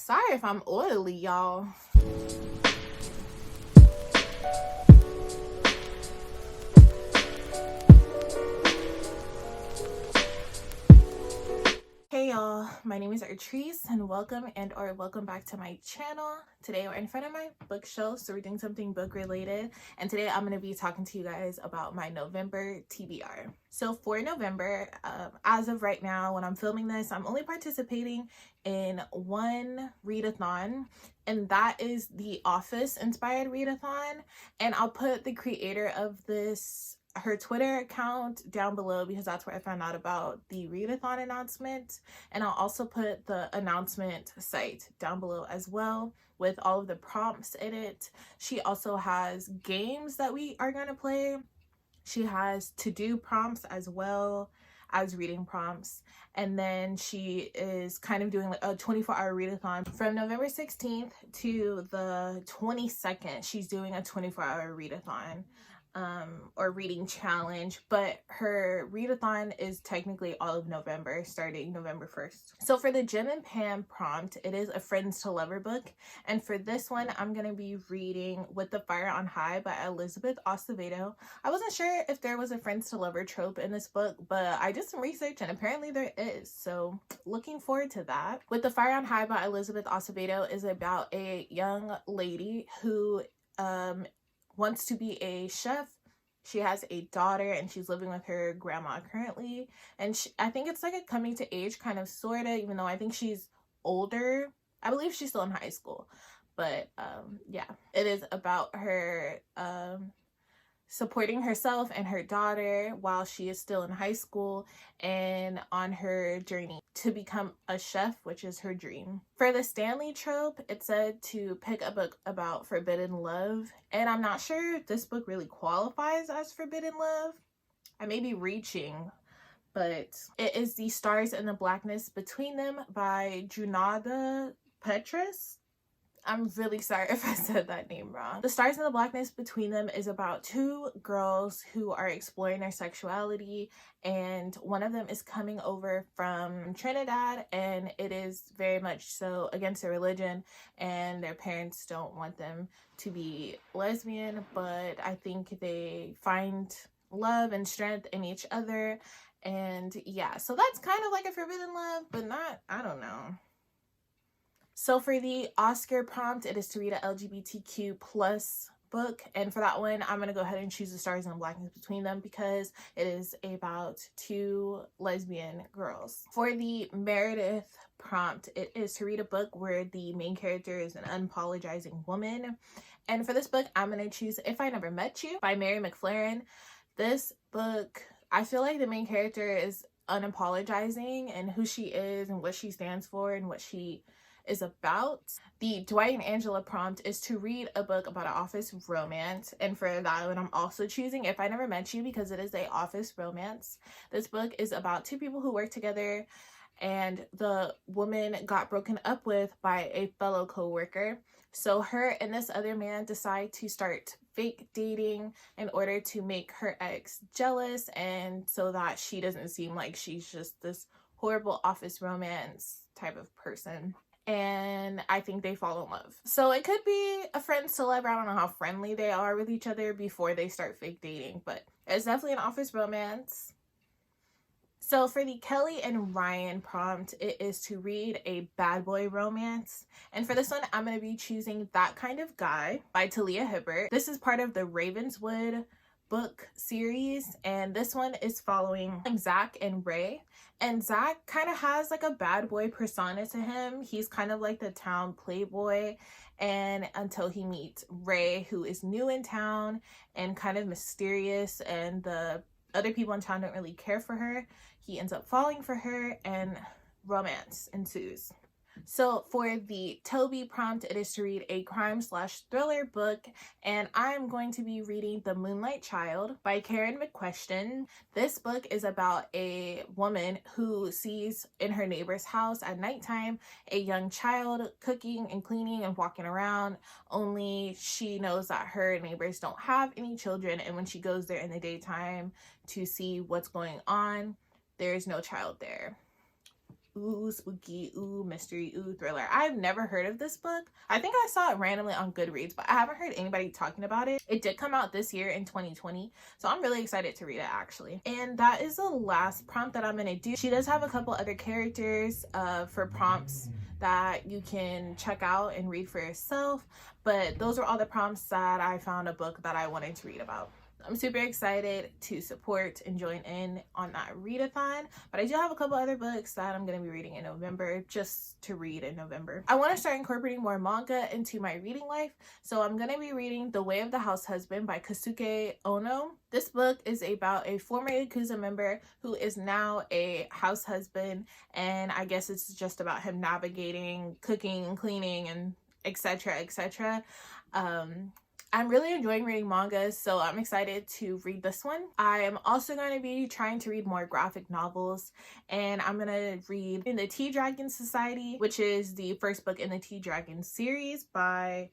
Sorry if I'm oily, y'all. Hey y'all, my name is Artrice and welcome back to my channel. Today we're in front of my bookshelf, so we're doing something book related, and today I'm going to be talking to you guys about my November TBR. So for November, as of right now when I'm filming this, I'm only participating in one readathon, and that is the Office inspired readathon, and I'll put the creator of her Twitter account down below because that's where I found out about the readathon announcement, and I'll also put the announcement site down below as well with all of the prompts in it. She also has games that we are going to play. She has to-do prompts as well as reading prompts, and then she is kind of doing like a 24-hour readathon from November 16th to the 22nd. She's doing a 24-hour readathon or reading challenge, but her readathon is technically all of November, starting November 1st. So for the Jim and Pam prompt, it is a Friends to Lover book, and for this one I'm going to be reading With the Fire on High by Elizabeth Acevedo. I wasn't sure if there was a Friends to Lover trope in this book, but I did some research and apparently there is, so looking forward to that. With the Fire on High by Elizabeth Acevedo is about a young lady who wants to be a chef. She has a daughter and she's living with her grandma currently, and I think it's like a coming to age kind of sorta, even though I think she's older. I believe she's still in high school, but yeah, it is about her supporting herself and her daughter while she is still in high school and on her journey to become a chef, which is her dream. For the Stanley trope, it said to pick a book about forbidden love, and I'm not sure if this book really qualifies as forbidden love. I may be reaching, but it is The Stars and the Blackness Between Them by Junauda Petrus. I'm really sorry if I said that name wrong. The Stars and the Blackness Between Them is about two girls who are exploring their sexuality, and one of them is coming over from Trinidad, and it is very much so against their religion, and their parents don't want them to be lesbian, but I think they find love and strength in each other, and yeah, so that's kind of like a forbidden love, but not, I don't know. So for the Oscar prompt, it is to read a LGBTQ plus book, and for that one I'm going to go ahead and choose The Stars and the Blackness Between Them because it is about two lesbian girls. For the Meredith prompt, it is to read a book where the main character is an unapologizing woman, and for this book I'm going to choose If I Never Met You by Mary McLaren. This book, I feel like the main character is unapologizing and who she is and what she stands for and what she is about. The Dwight and Angela prompt is to read a book about an office romance, and for that one I'm also choosing If I Never Met You because it is a office romance. This book is about two people who work together, and the woman got broken up with by a fellow co-worker, so her and this other man decide to start fake dating in order to make her ex jealous, and so that she doesn't seem like she's just this horrible office romance type of person. And I think they fall in love. So it could be a friends to lover. I don't know how friendly they are with each other before they start fake dating, but it's definitely an office romance. So for the Kelly and Ryan prompt, it is to read a bad boy romance. And for this one, I'm going to be choosing That Kind of Guy by Talia Hibbert. This is part of the Ravenswood book series, and this one is following Zach and Ray, and Zach kind of has like a bad boy persona to him. He's kind of like the town playboy, and until he meets Ray, who is new in town and kind of mysterious, and the other people in town don't really care for her, he ends up falling for her and romance ensues. So for the Toby prompt, it is to read a crime/thriller book, and I'm going to be reading The Moonlight Child by Karen McQuestion. This book is about a woman who sees in her neighbor's house at nighttime a young child cooking and cleaning and walking around, only she knows that her neighbors don't have any children, and when she goes there in the daytime to see what's going on, there's no child there. ooh spooky, ooh mystery, ooh thriller. I've never heard of this book. I think I saw it randomly on Goodreads, but I haven't heard anybody talking about it. It did come out this year in 2020, so I'm really excited to read it actually. And that is the last prompt that I'm gonna do. She does have a couple other characters for prompts that you can check out and read for yourself, but those are all the prompts that I found a book that I wanted to read about. I'm super excited to support and join in on that readathon, but I do have a couple other books that I'm going to be reading in November, just to read in November. I want to start incorporating more manga into my reading life, so I'm going to be reading The Way of the House Husband by Kosuke Ono. This book is about a former Yakuza member who is now a house husband, and I guess it's just about him navigating cooking, cleaning, and etc. etc. I'm really enjoying reading manga, so I'm excited to read this one. I am also going to be trying to read more graphic novels, and I'm going to read In the Tea Dragon Society, which is the first book in the Tea Dragon series by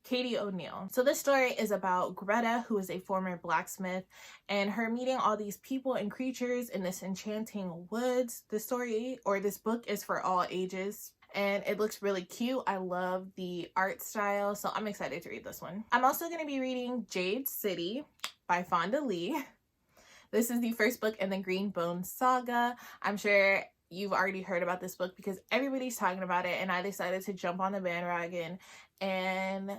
Katie O'Neill. So this story is about Greta, who is a former blacksmith, and her meeting all these people and creatures in this enchanting woods. This book is for all ages, and it looks really cute. I love the art style, so I'm excited to read this one. I'm also going to be reading Jade City by Fonda Lee. This is the first book in the Green Bones saga. I'm sure you've already heard about this book because everybody's talking about it, and I decided to jump on the bandwagon and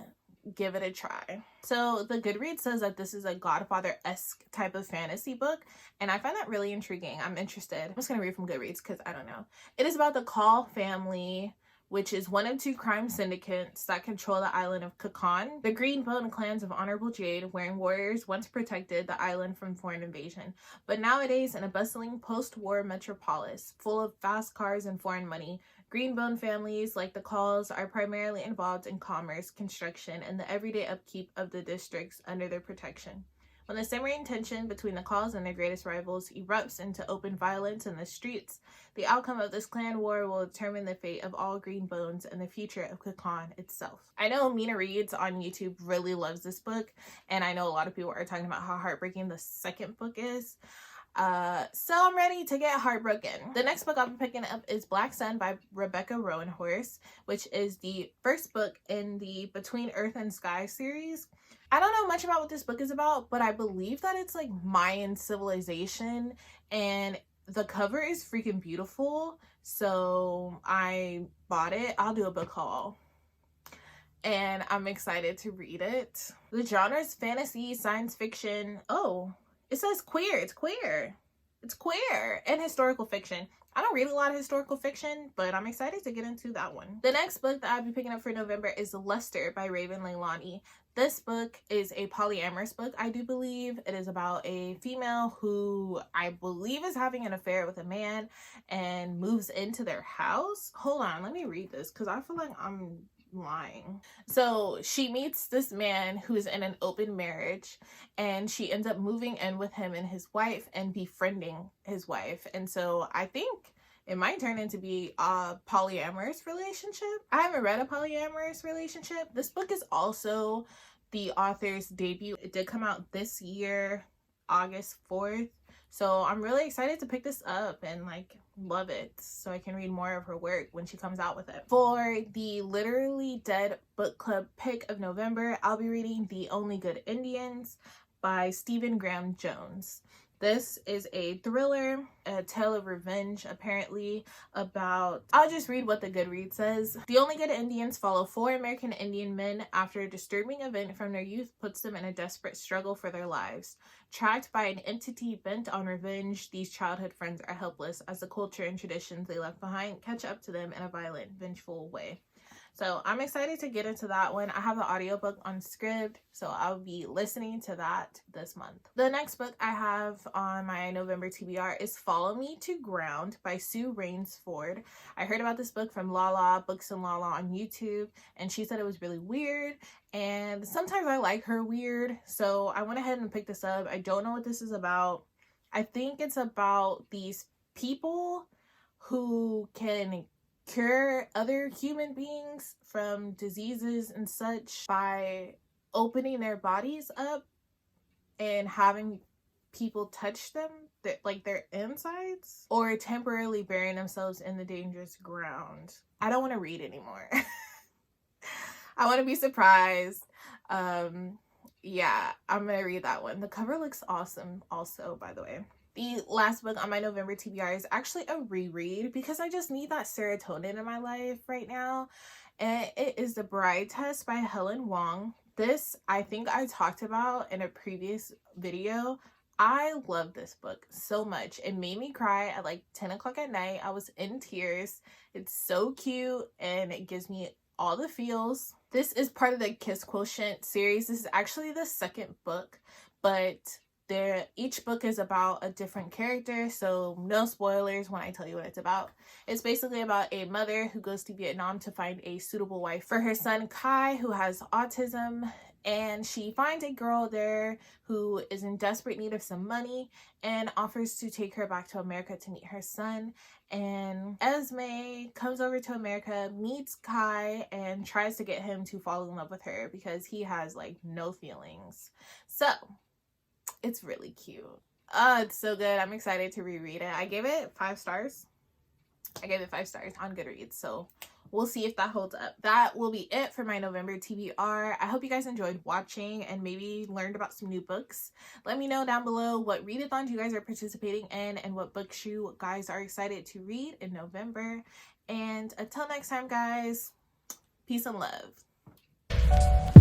give it a try. So the Goodreads says that this is a Godfather-esque type of fantasy book, and I find that really intriguing. I'm interested. I'm just gonna read from Goodreads because I don't know. It is about the Call family, which is one of two crime syndicates that control the island of Kakan. The Green Bone clans of Honorable Jade, wherein warriors once protected the island from foreign invasion, but nowadays in a bustling post-war metropolis full of fast cars and foreign money, Greenbone families, like the Calls, are primarily involved in commerce, construction, and the everyday upkeep of the districts under their protection. When the simmering tension between the Calls and their greatest rivals erupts into open violence in the streets, the outcome of this clan war will determine the fate of all Greenbones and the future of Kakan itself. I know Mina Reads on YouTube really loves this book, and I know a lot of people are talking about how heartbreaking the second book is. So I'm ready to get heartbroken. The next book I'll be picking up is Black Sun by Rebecca Rowanhorse, which is the first book in the Between Earth and Sky series. I don't know much about what this book is about, but I believe that it's like Mayan civilization, and the cover is freaking beautiful, so I bought it. I'll do a book haul, and I'm excited to read it. The genre is fantasy, science fiction. Oh, it says queer. It's queer. It's queer and historical fiction. I don't read a lot of historical fiction, but I'm excited to get into that one. The next book that I'll be picking up for November is Luster by Raven Leilani. This book is a polyamorous book, I do believe. It is about a female who I believe is having an affair with a man and moves into their house. Hold on, let me read this because I feel like I'm lying. So she meets this man who is in an open marriage, and she ends up moving in with him and his wife and befriending his wife. And so I think it might turn into be a polyamorous relationship. I haven't read a polyamorous relationship. This book is also the author's debut. It did come out this year, August 4th. So I'm really excited to pick this up and like love it so I can read more of her work when she comes out with it. For the Literally Dead book club pick of November, I'll be reading The Only Good Indians by Stephen Graham Jones. This is a thriller, a tale of revenge, apparently, about... I'll just read what the Goodreads says. The Only Good Indians follow 4 American Indian men after a disturbing event from their youth puts them in a desperate struggle for their lives. Tracked by an entity bent on revenge, these childhood friends are helpless as the culture and traditions they left behind catch up to them in a violent, vengeful way. So I'm excited to get into that one. I have the audiobook on Scribd, so I'll be listening to that this month. The next book I have on my November TBR is Follow Me to Ground by Sue Rainsford. I heard about this book from Lala, Books and Lala on YouTube, and she said it was really weird, and sometimes I like her weird, so I went ahead and picked this up. I don't know what this is about. I think it's about these people who can cure other human beings from diseases and such by opening their bodies up and having people touch them their insides, or temporarily burying themselves in the dangerous ground. I don't want to read anymore. I want to be surprised. Yeah, I'm gonna read that one. The cover looks awesome also, by the way. The last book on my November TBR is actually a reread because I just need that serotonin in my life right now. And it is The Bride Test by Helen Wong. This, I think I talked about in a previous video. I love this book so much. It made me cry at like 10 o'clock at night. I was in tears. It's so cute and it gives me all the feels. This is part of the Kiss Quotient series. This is actually the second book, but each book is about a different character, so no spoilers when I tell you what it's about. It's basically about a mother who goes to Vietnam to find a suitable wife for her son Kai, who has autism, and she finds a girl there who is in desperate need of some money and offers to take her back to America to meet her son. And Esme comes over to America, meets Kai, and tries to get him to fall in love with her because he has like no feelings. So it's really cute. It's so good. I'm excited to reread it. I gave it 5 stars. I gave it 5 stars on Goodreads, so we'll see if that holds up. That will be it for my November TBR. I hope you guys enjoyed watching and maybe learned about some new books. Let me know down below what readathons you guys are participating in and what books you guys are excited to read in November. And until next time, guys, peace and love.